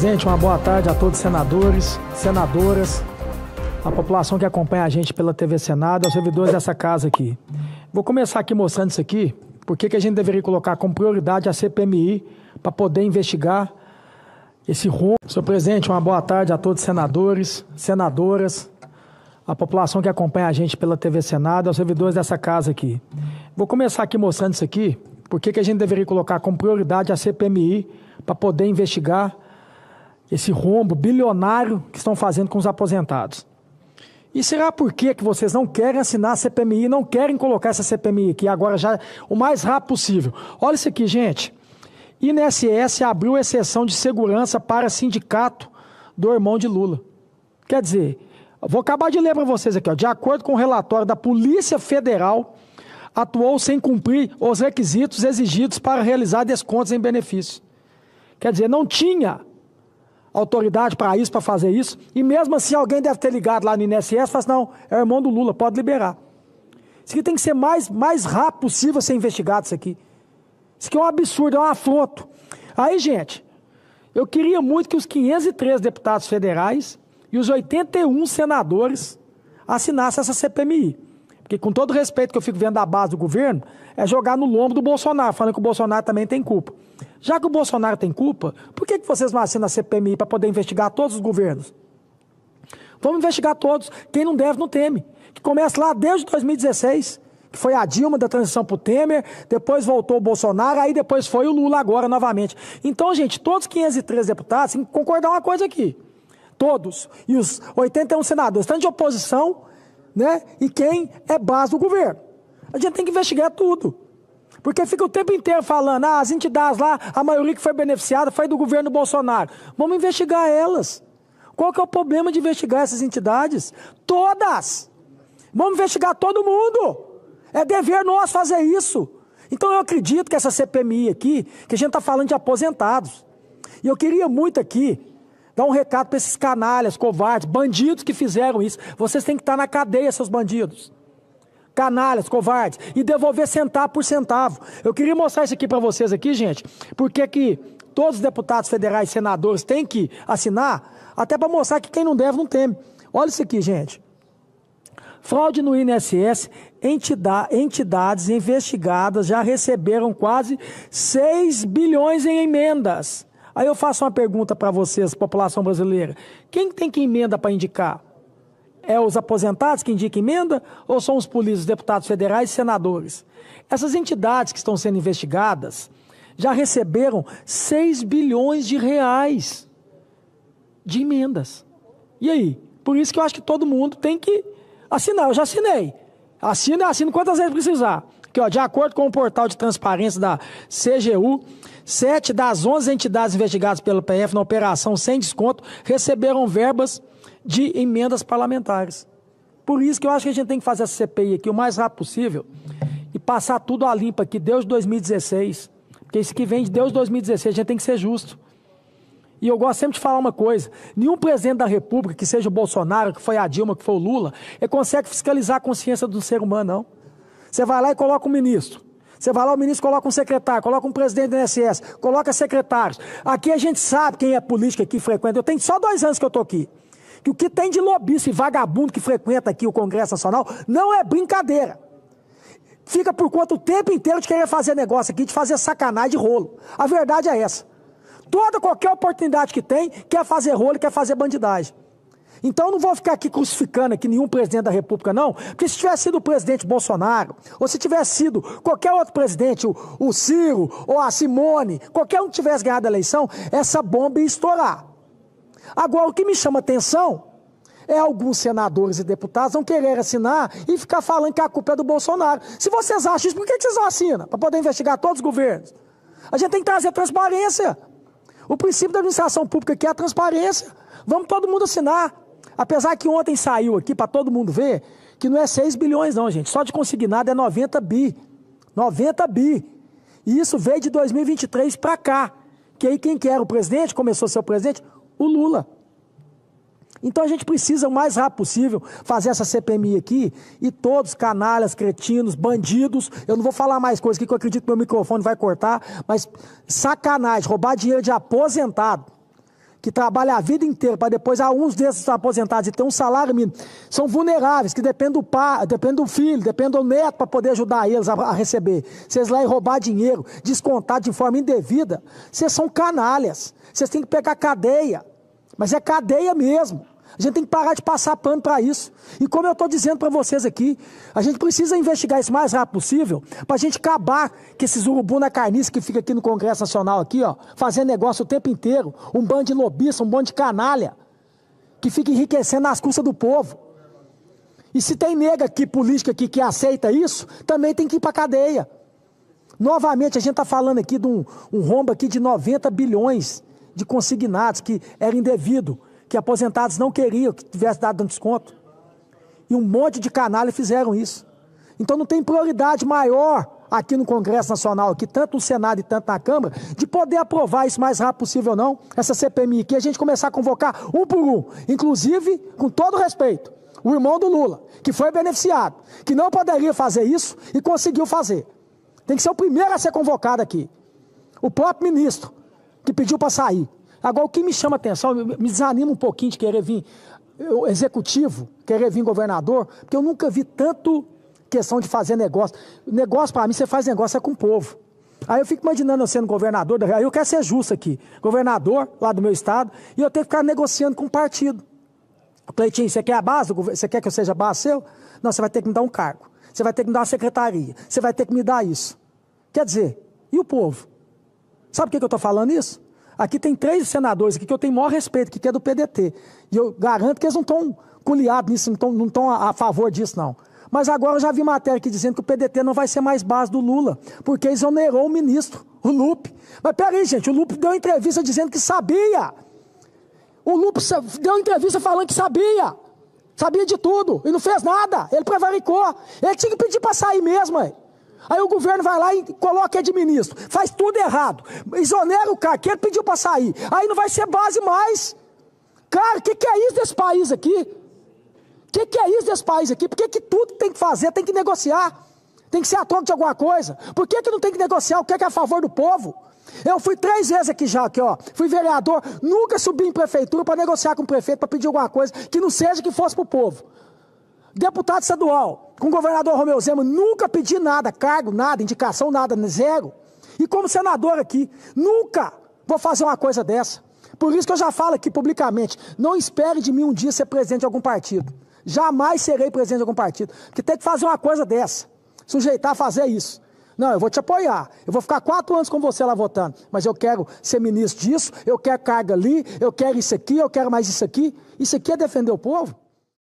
presidente, uma boa tarde a todos os senadores, senadoras, a população que acompanha a gente pela TV Senado, aos servidores dessa casa aqui. Vou começar aqui mostrando isso aqui, porque que a gente deveria colocar como prioridade a CPMI para poder investigar esse rombo. Senhor presidente, uma boa tarde a todos os senadores, senadoras, a população que acompanha a gente pela TV Senado, aos servidores dessa casa aqui. Vou começar aqui mostrando isso aqui, porque que a gente deveria colocar como prioridade a CPMI para poder investigar esse rombo bilionário que estão fazendo com os aposentados. E será por que vocês não querem assinar a CPMI, não querem colocar essa CPMI aqui agora já o mais rápido possível? Olha isso aqui, gente. INSS abriu exceção de segurança para sindicato do irmão de Lula. Quer dizer, vou acabar de ler para vocês aqui, ó. De acordo com o relatório da Polícia Federal, atuou sem cumprir os requisitos exigidos para realizar descontos em benefícios. Quer dizer, não tinha autoridade para isso, para fazer isso, e mesmo assim alguém deve ter ligado lá no INSS e falado assim, não, é o irmão do Lula, pode liberar. Isso aqui tem que ser mais rápido possível ser investigado isso aqui. Isso aqui é um absurdo, é um afronto. Aí, gente, eu queria muito que os 503 deputados federais e os 81 senadores assinassem essa CPMI. Porque com todo o respeito que eu fico vendo da base do governo, é jogar no lombo do Bolsonaro, falando que o Bolsonaro também tem culpa. Já que o Bolsonaro tem culpa, por que vocês não assinam a CPMI para poder investigar todos os governos? Vamos investigar todos. Quem não deve, não teme. Que começa lá desde 2016, que foi a Dilma da transição para o Temer, depois voltou o Bolsonaro, aí depois foi o Lula agora novamente. Então, gente, todos os 513 deputados, tem que concordar uma coisa aqui. Todos. E os 81 senadores, tanto de oposição, né? E quem é base do governo. A gente tem que investigar tudo. Porque fica o tempo inteiro falando, as entidades lá, a maioria que foi beneficiada foi do governo Bolsonaro. Vamos investigar elas. Qual que é o problema de investigar essas entidades? Todas! Vamos investigar todo mundo! É dever nosso fazer isso. Então eu acredito que essa CPMI aqui, que a gente está falando de aposentados. E eu queria muito aqui dar um recado para esses canalhas, covardes, bandidos que fizeram isso. Vocês têm que estar na cadeia, seus bandidos. Canalhas, covardes, e devolver centavo por centavo. Eu queria mostrar isso aqui para vocês aqui, gente, porque que todos os deputados federais e senadores têm que assinar, até para mostrar que quem não deve não teme. Olha isso aqui, gente. Fraude no INSS, entidades investigadas já receberam quase 6 bilhões em emendas. Aí eu faço uma pergunta para vocês, população brasileira. Quem tem que emenda para indicar? É os aposentados que indicam emenda ou são os políticos, deputados federais e senadores? Essas entidades que estão sendo investigadas já receberam 6 bilhões de reais de emendas. E aí? Por isso que eu acho que todo mundo tem que assinar. Eu já assinei. Assino quantas vezes precisar. Aqui, ó, de acordo com o portal de transparência da CGU, 7 das 11 entidades investigadas pelo PF na operação sem desconto receberam verbas de emendas parlamentares. Por isso que eu acho que a gente tem que fazer essa CPI aqui o mais rápido possível e passar tudo a limpo aqui, desde 2016. Porque isso que vem de Deus 2016, a gente tem que ser justo. E eu gosto sempre de falar uma coisa, nenhum presidente da República, que seja o Bolsonaro, que foi a Dilma, que foi o Lula, ele consegue fiscalizar a consciência do ser humano, não. Você vai lá e coloca um ministro. Você vai lá, o ministro coloca um secretário, coloca um presidente do INSS, coloca secretários. Aqui a gente sabe quem é político aqui frequenta. Eu tenho só 2 anos que eu estou aqui. Que o que tem de lobista e vagabundo que frequenta aqui o Congresso Nacional não é brincadeira. Fica por conta o tempo inteiro de querer fazer negócio aqui, de fazer sacanagem de rolo. A verdade é essa. Qualquer oportunidade que tem, quer fazer rolo, quer fazer bandidagem. Então eu não vou ficar aqui crucificando aqui nenhum presidente da República, não, porque se tivesse sido o presidente Bolsonaro, ou se tivesse sido qualquer outro presidente, o Ciro, ou a Simone, qualquer um que tivesse ganhado a eleição, essa bomba ia estourar. Agora, o que me chama atenção é alguns senadores e deputados não querer assinar e ficar falando que a culpa é do Bolsonaro. Se vocês acham isso, por que vocês não assinam? Para poder investigar todos os governos. A gente tem que trazer transparência. O princípio da administração pública aqui é a transparência. Vamos todo mundo assinar. Apesar que ontem saiu aqui para todo mundo ver que não é 6 bilhões não, gente. Só de consignado é 90 bi. 90 bi. E isso veio de 2023 para cá. Que aí quem que era o presidente, começou a ser o presidente? O Lula. Então a gente precisa, o mais rápido possível, fazer essa CPMI aqui e todos, canalhas, cretinos, bandidos, eu não vou falar mais coisas aqui que eu acredito que meu microfone vai cortar, mas sacanagem, roubar dinheiro de aposentado, que trabalham a vida inteira para depois alguns desses aposentados e ter um salário mínimo, são vulneráveis, que dependem do pai, dependem do filho, dependem do neto para poder ajudar eles a receber. Vocês lá e roubar dinheiro, descontar de forma indevida, vocês são canalhas. Vocês têm que pegar cadeia, mas é cadeia mesmo. A gente tem que parar de passar pano para isso. E como eu estou dizendo para vocês aqui, a gente precisa investigar isso o mais rápido possível para a gente acabar com esses urubu na carniça que fica aqui no Congresso Nacional, aqui, ó, fazendo negócio o tempo inteiro. Um bando de lobista, um bando de canalha, que fica enriquecendo nas custas do povo. E se tem nega aqui, política aqui, que aceita isso, também tem que ir para a cadeia. Novamente, a gente está falando aqui de um rombo aqui de 90 bilhões de consignados, que era indevido, que aposentados não queriam que tivesse dado um desconto. E um monte de canalha fizeram isso. Então não tem prioridade maior aqui no Congresso Nacional, aqui, tanto no Senado e tanto na Câmara, de poder aprovar isso o mais rápido possível, não. Essa CPMI aqui, a gente começar a convocar um por um, inclusive, com todo respeito, o irmão do Lula, que foi beneficiado, que não poderia fazer isso e conseguiu fazer. Tem que ser o primeiro a ser convocado aqui. O próprio ministro, que pediu para sair. Agora, o que me chama a atenção, me desanima um pouquinho de querer vir executivo, querer vir governador, porque eu nunca vi tanto questão de fazer negócio. Negócio, para mim, você faz negócio é com o povo. Aí eu fico imaginando eu sendo governador, aí eu quero ser justo aqui, governador lá do meu estado, e eu tenho que ficar negociando com o partido. Cleitinho, você quer a base? Você quer que eu seja a base seu? Não, você vai ter que me dar um cargo. Você vai ter que me dar uma secretaria. Você vai ter que me dar isso. Quer dizer, e o povo? Sabe por que eu estou falando isso? Aqui tem 3 senadores aqui que eu tenho maior respeito, que é do PDT. E eu garanto que eles não estão culiados nisso, não estão a favor disso, não. Mas agora eu já vi matéria aqui dizendo que o PDT não vai ser mais base do Lula, porque exonerou o ministro, o Lupe. Mas peraí, gente, o Lupe deu entrevista dizendo que sabia. O Lupe deu entrevista falando que sabia. Sabia de tudo e não fez nada. Ele prevaricou. Ele tinha que pedir para sair mesmo, aí. Aí o governo vai lá e coloca ele de ministro. Faz tudo errado. Exonera o cara, que ele pediu para sair. Aí não vai ser base mais. Cara, o que é isso desse país aqui? O que é isso desse país aqui? Por que tudo tem que fazer? Tem que negociar. Tem que ser a troca de alguma coisa. Por que não tem que negociar o que é a favor do povo? Eu fui 3 vezes aqui já, ó. Fui vereador, nunca subi em prefeitura para negociar com o prefeito, para pedir alguma coisa que não seja que fosse para o povo. Deputado estadual, com o governador Romeu Zema, nunca pedi nada, cargo, nada, indicação, nada, zero. E como senador aqui, nunca vou fazer uma coisa dessa. Por isso que eu já falo aqui publicamente, não espere de mim um dia ser presidente de algum partido. Jamais serei presidente de algum partido. Porque tem que fazer uma coisa dessa, sujeitar a fazer isso. Não, eu vou te apoiar, eu vou ficar 4 anos com você lá votando, mas eu quero ser ministro disso, eu quero carga ali, eu quero isso aqui, eu quero mais isso aqui. Isso aqui é defender o povo?